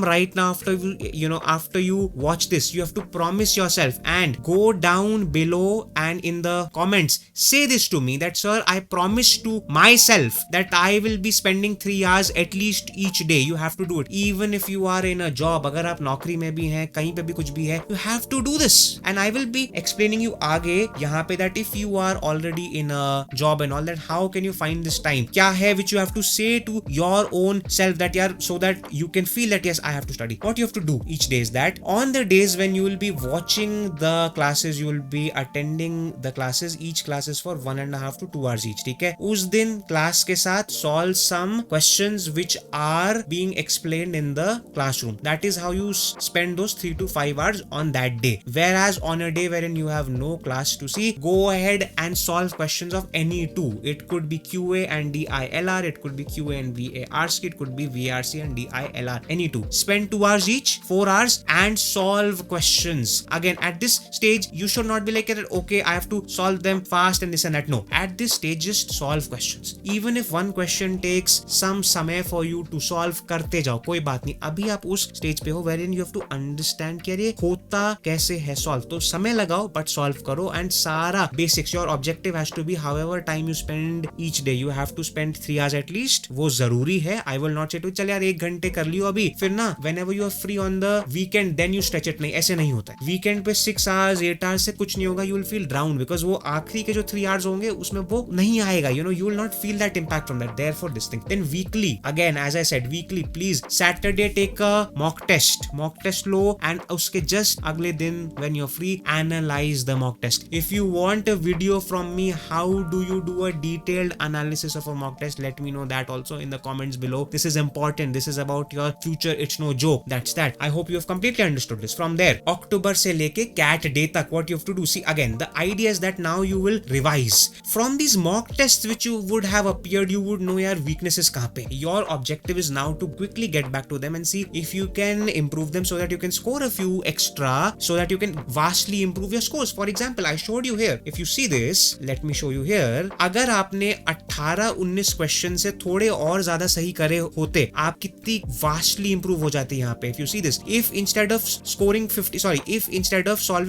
Right now after you watch this, you have to promise yourself and go down below and in the comments say this to me that sir I promise to myself that I will be spending 3 hours at least each day. You have to do it. Even if you are in a job, अगर आप नौकरी में भी हैं, कहीं पे भी कुछ भी है, you have to do this. And I will be explaining you आगे यहाँ पे that if you are already in a job and all that, how can you find this time? क्या है which you have to say to your own self that यार so that you can feel that yes I have to study. What you have to do each day is that on the days when you will be watching the classes, you will be attending the classes. Each class is for 1.5 to 2 hours each. ठीक है, उस दिन class के साथ solve some questions which are being explained in the classroom. That is how you spend those 3 to 5 hours on that day. Whereas on a day wherein you have no class to see, go ahead and solve questions of any two. It could be QA and DILR, it could be QA and VAR, it could be VARC and DILR, any two. Spend 2 hours each, 4 hours, and solve questions. Again, at this stage, you should not be like, okay, I have to solve them fast and this and that. No, at this stage, just solve questions. Even if one question takes some समय for you to solve, करते जाओ, कोई बात नहीं. अभी आप उस stage पे हो wherein you have to understand कि ये होता कैसे है solve. तो समय लगाओ but solve करो, and सारा basics. Your objective has to be however time you spend each day. You have to spend 3 hours at least. वो जरूरी है. I will not say to चल यार 1 घंटे कर लियो अभी, फिर ना whenever you are free on the weekend then you stretch it. नहीं, ऐसे नहीं होता है. Weekend पे 6 hours 8 hours से कुछ नहीं होगा. You will feel drowned because वो आखिरी के जो 3 hours होंगे उसमें वो नहीं आएगा. You know, you will not feel that impact from that. Therefore this thing. Then weekly, again as I said, weekly please Saturday take a mock test low, and उसके just अगले दिन when you're free analyze the mock test. If you want a video from me how do you do a detailed analysis of a mock test, let me know that also in the comments below. This is important. This is about your future. It's no joke. That's that. I hope you have completely understood this. From there, October से लेके CAT day तक what you have to do. See, again, the idea is that now you will revise from these mock tests which you would have appeared. You would know your weaknesses कहाँ पे. Your objective is now to quickly get back to them and see if you can improve them so that you can score a few extra, so that you can vastly improve your scores. For example, I showed you here. If you see this, let me show you here. अगर आपने 18-19 question से थोड़े और ज्यादा सही करे होते, आप कितनी vastly improve हो जाते यहाँ पे. If you see this, if instead of solving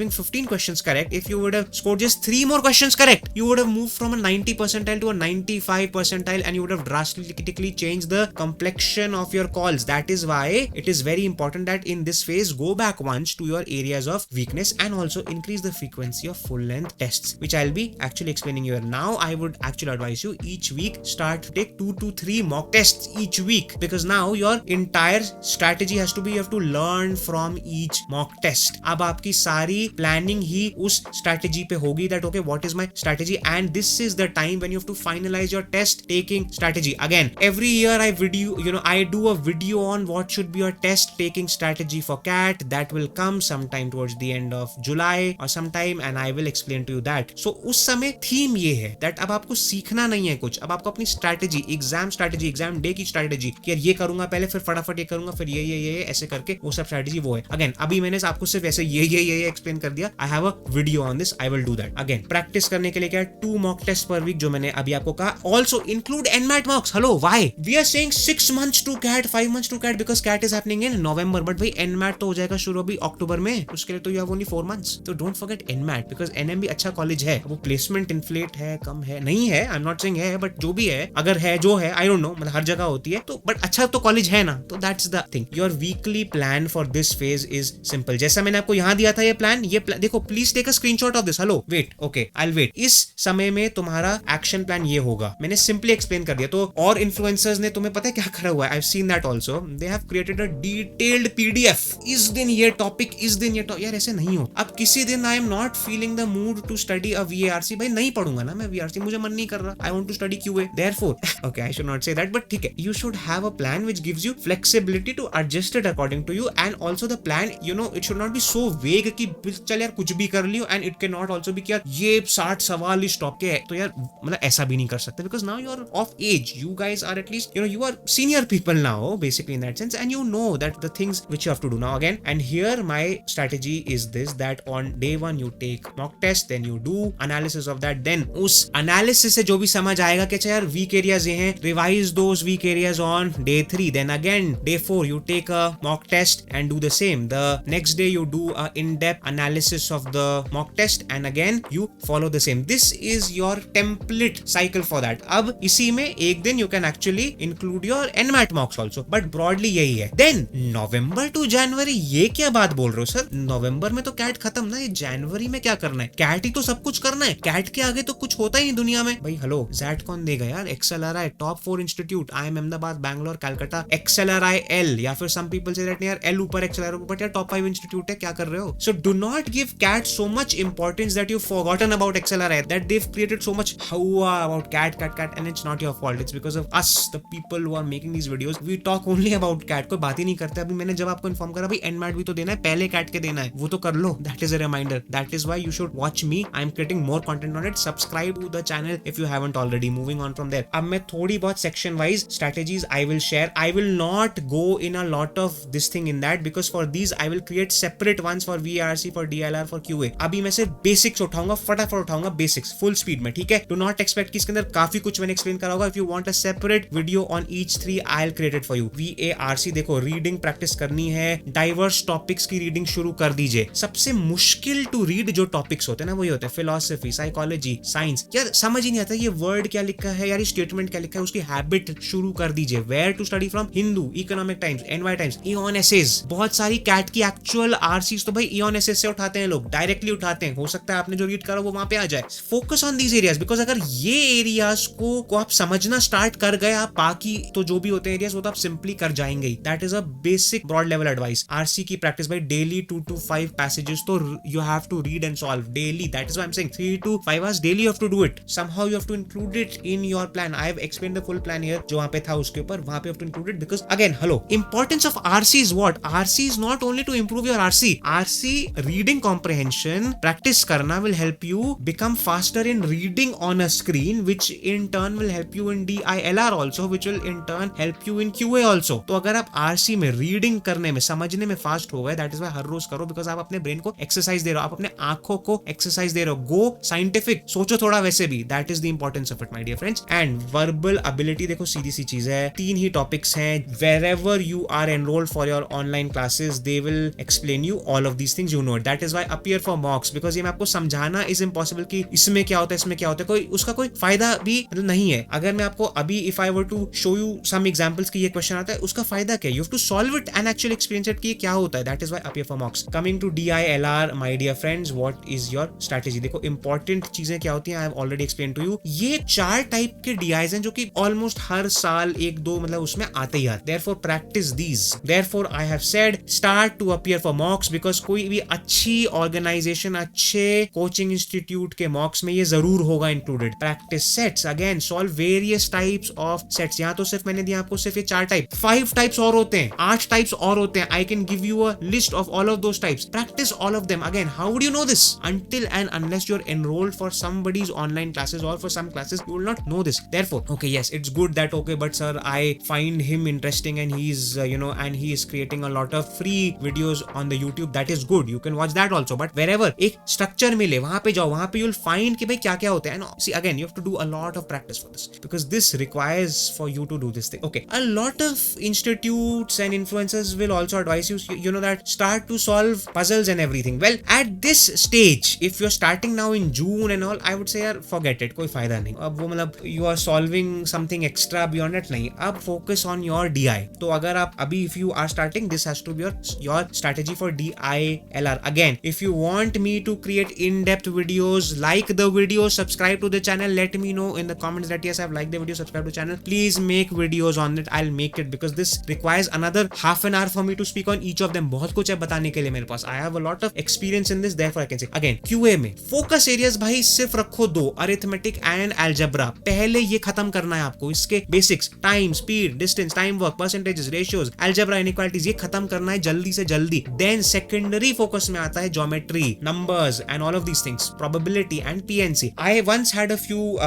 15 questions correct, if you would have scored just 3 more questions correct, you would have moved from a 90 percentile to a 95 percentile, and you would have drastically changed the complexion of your calls. That is why it is very important that in this phase, go back once to your areas of weakness and also increase the frequency of full length tests, which I'll be actually explaining here. Now, I would actually advise you each week start to take 2 to 3 mock tests each week, because now your entire strategy has to be, you have to learn from each mock test. अब आपकी सारी planning ही उस strategy पे होगी, that okay, what is my strategy, and this is the time when you have to finalize your test taking strategy. Again, every year I do a video on what should be your test taking strategy for CAT. That will come sometime towards the end of July or sometime, and I will explain to you that. So उस समय theme ये है that अब आपको सीखना नहीं है कुछ, अब आपको अपनी strategy, exam day की strategy, कि यार ये करूंगा पहले, फिर फटाफट ये करूंगा, फिर ये ऐसे करके वो सब strategy वो है. Again, अभी मैंने आपको सिर्फ ऐसे ये explain कर दिया. I have a video on this. I will do that. Again, practice करने के लिए क्या 2 mock tests per week जो मैंने अभी आपको कहा. Also include NMAT mocks. Hello, why? We are saying 6 months to CAT, 5 months to CAT because CAT is happening in November. But भाई NMAT तो हो जाएगा शुरू अभी अक्टूबर में. उसके लिए तो you have only 4 months. So don't forget NMAT because NM भी अच्छा कॉलेज है. वो प्लेसमेंट इन्फ्लेट है, कम है, नहीं है. I'm not saying है, but जो भी है, अगर है जो है, I don't know, मतलब हर जगह होती है. तो but अच्छा तो कॉलेज है ना. तो that's the thing. Your weekly plan for this phase is simple. जैसा मैंने आपको यहाँ दिया था ये प्लान देखो, please take a screenshot of this. Hello, wait, okay, I'll wait. इस समय में तुम्हारा एक्शन प्लान ये होगा. मैंने सिंपली एक्सप्लेन कर दिया. तो और इन्फ्लुएंसर्स ने तुम्हें पता है क्या करा हुआ है? I've seen that also. They have created a detailed PDF. इस दिन ये टॉपिक, इस दिन ये टॉपिक. यार ऐसे नहीं हो. अब किसी दिन I am not feeling the mood to study a VARC. भाई नहीं पढ़ूंगा ना मैं VARC, मुझे मन नहीं कर रहा. I want to study QA. Therefore, okay, I should not say that, but ठीक है. You should have a plan which gives you flexibility to adjust it according to you, and also the plan, it should not be so vague कि चल यार कुछ भी कर लियो, and it cannot also be कि यार ये 60 सवाल इस टॉप के है, तो यार मतलब ऐसा भी नहीं कर सकते, because now you are of age. You guys are at least, you are senior people now, basically in that sense, and you know that the things which you have to do now. Again, and here my strategy is this, that on day 1 you take mock test, then you do analysis of that, then उस analysis से जो भी समझ आएगा कि यार weak areas ये हैं, revise those weak areas on day 3, then again day 4 you take a mock test and do the same. The next day you do a in-depth analysis of the mock test, and again you follow the same. This is your template cycle for that. अब इसी में एक दिन you can actually include your NMAT mocks also, but broadly यही है. Then November to January, ये क्या बात बोल रहे हो सर? नवंबर में तो कैट खत्म ना, ये जनवरी में क्या करना है? कैट ही तो सब कुछ करना है. कैट के आगे तो कुछ होता ही नहीं दुनिया में. भाई हेलो, जैट कौन देगा यार? XLRI top 4 institute, IIM Ahmedabad, Bangalore, Calcutta, XLRI L, या फिर some people say that यार L ऊपर XLRI ऊपर, बट यार टॉप 5 इंस्टीट्यूट है, क्या कर रहे हो? So do not give CAT so much importance that you've forgotten about XLRI, that they've created so much hua about CAT, and it's not your fault. It's because of us, the people who are making these videos. We talk only about CAT, कोई बात ही नहीं करते. अभी मैंने जब आपको inform करा भाई NMAT भी तो देना है, पहले CAT के देना है, वो तो कर लो. That is a reminder. That is why you should watch me. I'm creating more content on it. Subscribe to the channel if you haven't already. Moving on from there. अब मैं थोड़ी बहुत section wise strategies I will share. I will not go in a lot of this thing in that because for these I will create separate ones for VARC, for DLR, for QA. अभी मैं सिर्फ basics उठाऊंगा, फटाफट उठाऊंगा basics full speed में, ठीक है? Do not expect कि इसके अंदर काफी कुछ मैंने एक्सप्लेन करा होगा. If you want a separate video on each 3 I will create it for you. VARC देखो, रीडिंग प्रैक्टिस करनी है, डाइवर्स टॉपिक्स की रीडिंग शुरू कर दीजिए. सबसे मुश्किल टू रीड जो टॉपिक्स होते हैं ना वही होते हैं फिलोसफी, साइकोलॉजी, साइंस. यार समझ ही नहीं आता ये वर्ड क्या लिखा है यार, स्टेटमेंट क्या लिखा है, उसकी हैबिट शुरू कर दीजिए. Where to study from, Hindu, Economic Times, NY Times, Aeon essays. बहुत सारी कैट की एक्चुअल आरसीज तो भाई इऑन एसेज से उठाते हैं लोग, डायरेक्टली उठाते हैं. हो सकता है आपने जो रीड करा वो वहां पे आ जाए. Focus on these areas because अगर ये एरियाज को आप समझना स्टार्ट कर गए, आप बाकी तो जो भी होते हैं एरियाज वो तो आप सिंपली कर जाएंगे. That is a basic broad level advice. RC की प्रैक्टिस भाई डेली 2 to 5 पैसेजेस तो you have to read and solve daily. That is why I am saying 3 to 5 hours daily you have to do it. Somehow you have to include it in your plan. I have explained the full plan here. जो वहां पे था उसके ऊपर वहां पे you have to include it because again hello, importance of RC is what? RC is not only to improve your RC reading comprehension practice करना will help you become faster in reading on a screen, which in turn will help you in DILR also, which will in turn help you in QA also. तो अगर आप RC में reading करने में, समझने में fast हो गए, दैट इज वाई हर रोज करो बिकॉज आप अपने ब्रेन को एक्सरसाइज दे रहे हो, आप अपने आंखों को एक्सरसाइज दे रहे हो. गो साइंटिफिक, सोचो थोड़ा वैसे भी. That is the importance of it my dear friends. And verbal ability देखो सीधी सी चीज है. 3 ही टॉपिक्स हैं. wherever you are enrolled for your online classes they will explain you all of these things, you know it. that is why appear for mocks because ये मैं आपको समझाना is impossible कि इसमें क्या होता है, इसमें क्या होता है, कोई उसका कोई फायदा भी नहीं है. अगर मैं आपको अभी if I were to show you some examples कि ये क्वेश्चन आता है, उसका फायदा क्या है? you have to solve it and actually experience it कि ये क्या होता है. that is why appear for mocks. coming to DILR my dear friends, what is your strategy? देखो इंपॉर्टेंट चीजें क्या होती हैं, I have already explained to you. ये 4 टाइप के DIs हैं जो कि ऑलमोस्ट हर साल 1-2 मतलब उसमें आते ही आते. therefore practice these. therefore I have said start to appear for mocks because कोई भी अच्छी ऑर्गेनाइजेशन, अच्छे कोचिंग इंस्टीट्यूट के मॉक्स में ये जरूर होगा included. Practice sets, again solve various types of sets. यहाँ तो सिर्फ मैंने दिया आपको सिर्फ ये 4 टाइप, 5 टाइप्स और होते हैं, 8 टाइप्स और होते हैं. I can give you a list of all of those types. Practice all of them. Again how would you know this? until and unless you're enrolled for somebody's online classes or for some classes you will not know this. therefore okay, yes, it's good that okay, but sir I find him interesting and he's and he is creating a lot of free videos on the YouTube. that is good, you can watch that also. but wherever एक structure मिले वहां पे जाओ, वहां पे you'll find कि भाई क्या क्या होता है. no, see again you have to do a lot of practice for this because this requires for you to do this thing. okay, a lot of institutes and influencers will also advise you know that start to solve puzzles and everything. well, at this stage if you're starting now in June and all, I would say यार forget it, कोई फायदा नहीं. अब वो मतलब you are solving something extra beyond that नहीं. अब focus on your DI. तो अगर आप अभी if you are starting, this has to be your strategy for DILR. again if you want me to create in-depth videos, like the video, subscribe to the channel, let me know in the comments that yes, I've liked the video, subscribe to the channel. please make videos on it, I'll make it because this requires another half an hour for me to speak on each of them. बहुत कुछ है बताने के लिए मेरे पास. I have a lot of experience in this, therefore I can say. again QA में focus areas भाई सिर्फ रखो 2, अरिथमेटिक एंड अलजेब्रा. पहले ये खत्म करना है आपको. इसके basics, time, speed, distance, time work, percentages, ratios, algebra, inequalities, ये खत्म करना है जल्दी से जल्दी. देन सेकेंडरी फोकस में आता है geometry, numbers and all of these things, probability and PNC. I once had a few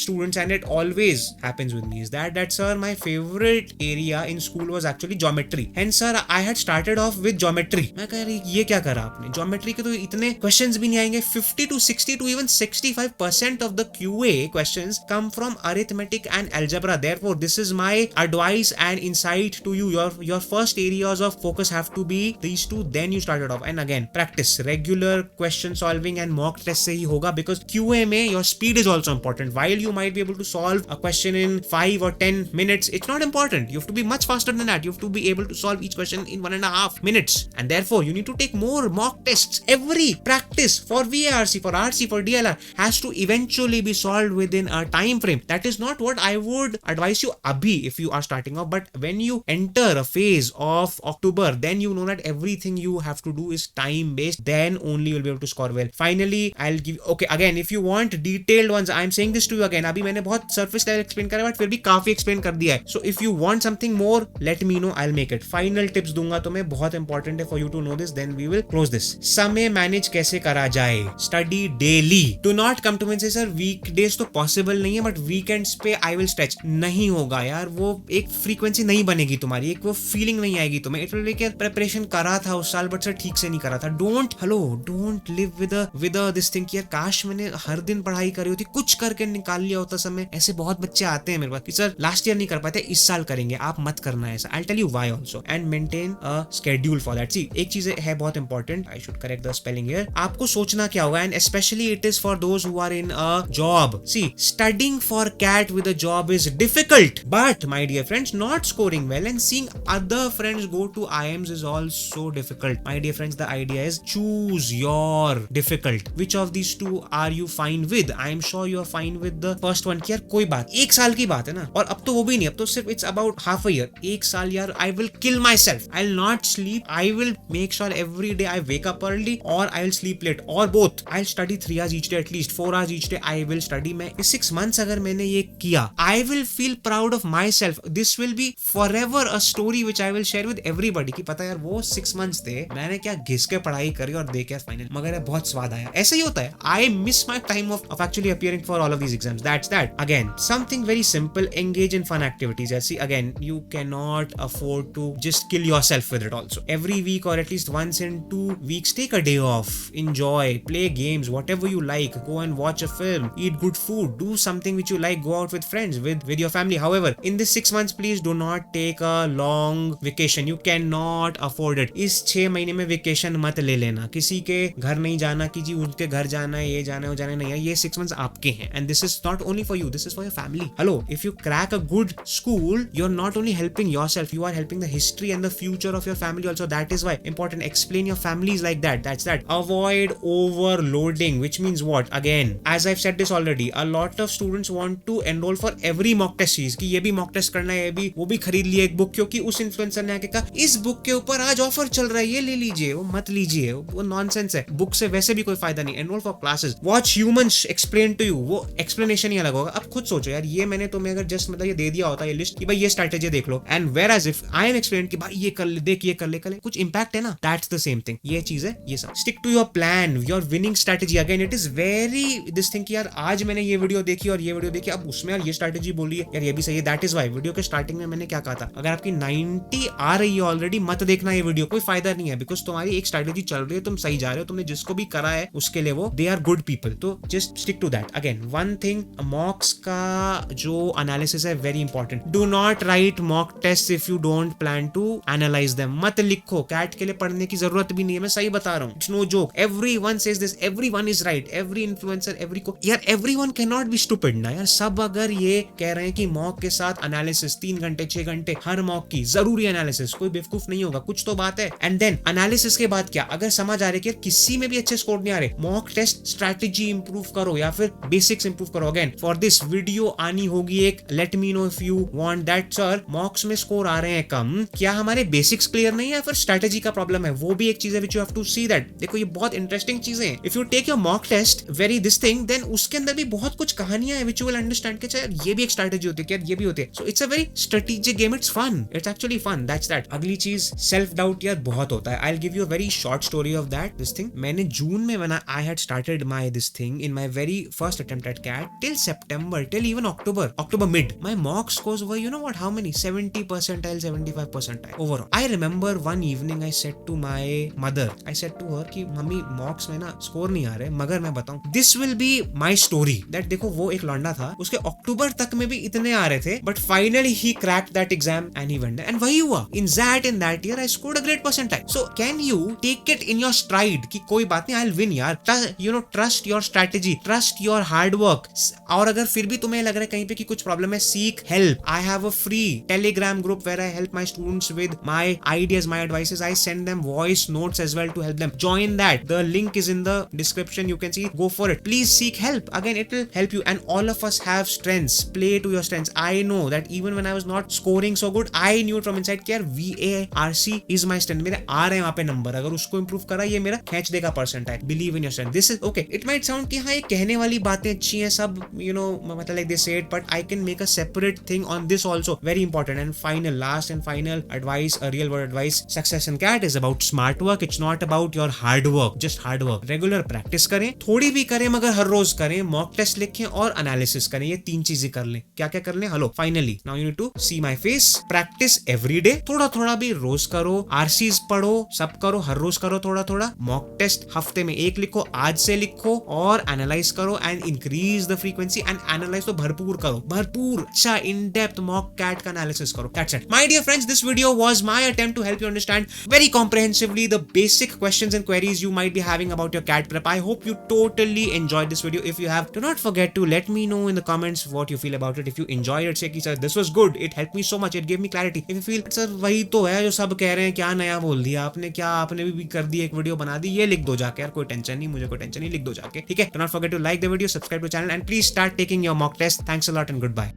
students and it always happens with me is that sir my favourite area in school was actually geometry and sir I had started off with geometry. मैं कह रही ये क्या करा आपने? Geometry के तो इतने क्वेश्चंस भी नहीं आएंगे. 50 to 60 to even 65% of the QA questions come from arithmetic and algebra. therefore this is my advice and insight to you. Your first areas of focus have to be these two, then you start it off. and again practice regular question solving and mock test से ही होगा because QA में your speed is also important. while you might be able to solve a question in 5 or 10 minutes, it's not important. you have to be much faster than that. you have to be able to solve each question in 1.5 minutes and therefore you need to take more mock tests. every practice for VARC, for RC, for DLR has to eventually be solved within a time frame. that is not what I would advise you abhi if you are starting off, but when you enter a phase of October, then you know that everything you have to do is time based, then only you'll be able to score well. finally I'll give okay again if you want detailed ones, I'm saying this to you again, abhi maine bahut surface level explain kara but fir bhi काफी explain कर दिया है. so if you want something more, let me know, I'll make it. final tips दूंगा तो मैं, बहुत important है for you to know this, then we will close this. समय मैनेज कैसे करा जाए? Study daily. Do not come to me say sir weekdays तो पॉसिबल नहीं है बट वीकेंड्स पे आई विल स्ट्रेच. नहीं होगा यार, वो एक फ्रीक्वेंसी नहीं बनेगी तुम्हारी, एक वो फीलिंग नहीं आएगी तुम्हें। इट विल बी कि प्रिपरेशन करा था उस साल बट सर ठीक से नहीं करा था। Don't live with this thing कि यार काश मैंने हर दिन पढ़ाई करी होती, कुछ करके निकाल लिया होता समय। ऐसे बहुत बच्चे आते हैं मेरे पास कि सर लास्ट ईयर नहीं कर पाते, इस साल करेंगे। आप मत करना ऐसा। I tell you why also and maintain a schedule for that. See एक चीज है बहुत important, I should correct the spelling here. आपको सोचना क्या होगा, and specially it is for those who are in a job. See studying for CAT with a job is difficult, but my dear friends, not scoring well and seeing other friends go to IIMs is also difficult. My dear friends, the idea is choose your difficult. Which of these two are you fine with? I am sure you are fine with the first one कि यार कोई बात, एक साल की बात है ना, और अब तो वो भी नहीं, अब तो सिर्फ it's about half a year. एक साल यार, I will kill myself. I'll not sleep. I will make sure every day I wake up early or I will sleep late or both. I'll study 3 hours each day at least, 4 hours each day. I will study. मैं 6 months अगर मैंने ये किया, I will feel proud of myself. This will be forever a story which I will share with everybody कि पता यार वो 6 months थे, मैंने क्या घिस के पढ़ाई करी और देख यार फाइनल, मगर यार बहुत स्वाद आया। ऐसा ही होता है। I miss my time of actually appearing for all of these exams. That's that. Again, something very simple, engage in fun activities. See, again, you cannot afford to just kill yourself with it also. Every week or at least once in 2 weeks, take a day off, enjoy, play games, whatever you like, go and watch a film, eat good food, do something which you like, go out with friends, with your family. However, in this 6 months, please do not take a long vacation. You cannot afford it. इस 6 महीने में vacation मत ले लेना, किसी के घर नहीं जाना कि जी उनके घर जाना है, ये जाना है, वो जाना नहीं है। ये 6 months आपके हैं, and this is not only for you, this is for your family. Hello, if you crack a good school, you're not only helping yourself, you are helping the history and the future of your family also. That is why important, explain your families like that. That's that. Avoid overloading, which means what? Again, as I've said this already, a lot of students want to enroll for every mock test series कि ये भी mock test करना है, ये भी वो भी खरीद लिया एक बुक, क्योंकि उस इन्फ्लुएंसर ने आके कहा इस बुक के ऊपर आज ऑफर चल रहा है, ये ले लीजिए। वो मत लीजिए, वो नॉनसेंस है। बुक से वैसे भी कोई फायदा नहीं। Enroll for classes, watch humans explain to you, वो एक्सप्लेनेशन ही अलग होगा। अब खुद सोचो यार, ये मैंने तुम्हें अगर जस्ट मतलब ये दे दिया होता ये लिस्ट कि भाई ये स्ट्रैटेजी देख लो, and whereas if I am explain कि भाई ये कर ले, देख ये कर ले, कुछ इंपैक्ट है ना। That's the same thing. ये चीज है, ये सब stick to your plan, your winning strategy. Again it is very this thing कि यार आज मैंने ये वीडियो देखी और ये वीडियो देखी, अब उसमें यार ये स्ट्रैटेजी बोली है यार, ये भी सही है। दैट इज वाई वीडियो के स्टार्टिंग में मैंने क्या कहा था, अगर आपकी 90 आ रही है ऑलरेडी, मत देखना ये वीडियो, कोई फायदा नहीं है, बिकॉज तुम्हारी एक स्ट्रैटेजी चल रही है, तुम सही जा रहे हो, तुमने जिसको भी करा है उसके लिए वो दे आर गुड पीपल। तो just stick to that. Again one thing, mocks का जो एनालिसिस है very important. Do not write mock test if you don't plan to analyse them. मत लिखो, कैट के लिए पढ़ने की जरूरत भी नहीं है, मैं सही बता रहा हूँ। It's no joke, everyone says this, everyone is right, every influencer, every को यार, everyone can not be stupid ना यार। सब अगर ये कह रहे हैं कि मॉक के साथ एनालिसिस 3 घंटे 6 घंटे हर मॉक की जरूरी एनालिसिस, कोई बेवकूफ नहीं होगा, कुछ तो बात है। एंड देन एनालिसिस के बाद क्या, अगर समझ आ रही है कि किसी में भी अच्छे स्कोर नहीं आ रहे, मॉक टेस्ट स्ट्रैटेजी इंप्रूव करो या फिर बेसिक्स इंप्रूव करो। अगेन फॉर दिस वीडियो आनी होगी एक, let me know if you want that. Sir मॉक्स में स्कोर आ रहे हैं कम, क्या हमारे बेसिक्स क्लियर नहीं है या फिर स्ट्रैटेजी का प्रॉब्लम है? वो भी एक चीज है which you have to see that. देखो ये बहुत इंटरेस्टिंग चीजें हैं। If you take your mock test very this thing, then उसके अंदर भी बहुत कुछ कहानियां हैं व्हिच यू विल अंडरस्टैंड कि यार ये भी एक स्ट्रैटेजी होती है, क्या ये भी होती है। So it's a very strategic game, it's fun, it's actually fun. That's that. अगली चीज, सेल्फ डाउट यार बहुत होता है। I will give you a very short story of that this thing. मैंने जून में when I had started my this thing in my very first attempt at CAT, till September, till even October mid, my mock scores were, you know what, how many? 70 percentile, 75 percentile overall. I remember one evening I said to my mother, I said to her कि mummy मॉक्स में ना score नहीं आ रहे, मगर मैं बताऊं, this will be my story that देखो वो एक लौंडा था, उसके अक्टूबर तक में भी इतने आ रहे थे, but finally he cracked that exam and he went there, and वही हुआ। In that year I scored a great percentile. So can you take it in your stride कि कोई बात नहीं, I'll win यार, you know, trust your strategy, trust your hard work। और अगर फिर भी तुम्हें लग रहा है कहीं पे कि कुछ प्रॉब्लम है, seek help। I have a free Telegram group where I help my students with my ideas, my advices. I send them voice notes as well to help them. Join that. The link is in the description. You can see. Go for it. Please seek help. Again, it will help you. And all of us have strengths. Play to your strengths. I know that even when I was not scoring so good, I knew from inside कि यार VARC is my strength. मेरे आ रहे हैं वहाँ पे number, अगर उसको improve करा ये मेरा खींच देगा percentile. Believe in your strength. This is okay. It might sound कि हाँ ये कहने वाली बातें अच्छी हैं सब, you know, मतलब like they say it, but I can make a separate thing on this also. Very important. And final, last and final advice, a real world advice. Success in CAT is about smart work. It's not about your hard work. Just hard work. Regular practice करें, थोड़ी भी करें मगर हर रोज करें, mock test लिखें और analysis करें। ये 3 चीजें कर लें। क्या क्या कर लें? Hello, finally physically. Now you need to see my face, practice every day. थोड़ा थोड़ा भी रोज करो, आरसीज पढ़ो, सब करो, हर रोज करो थोड़ा थोड़ा. मॉक टेस्ट हफ्ते में एक लिखो, आज से लिखो और एनालाइज करो and increase the frequency and analyse तो भरपूर करो, भरपूर अच्छा इन डेप्थ मॉक कैट का एनालिसिस करो. That's it. My dear friends, this video was my attempt to help you understand very comprehensively the basic questions and queries you might be having about your CAT prep. I hope you totally enjoyed this video. If you have, do not forget to let me know in the comments what you feel about it. If you enjoyed it, say कि sir this was good, it helped me so much, it gave me clarity. If you feel sir वही तो है जो सब कह रहे हैं, क्या नया बोल दिया आपने, क्या आपने भी कर दी, एक वीडियो बना दी, ये लिख दो जाके यार, कोई टेंशन नहीं, मुझे कोई टेंशन नहीं, लिख दो जाके, ठीक है. Do not forget to like the video, subscribe to the channel and please start taking your mock test. Thanks a lot and goodbye.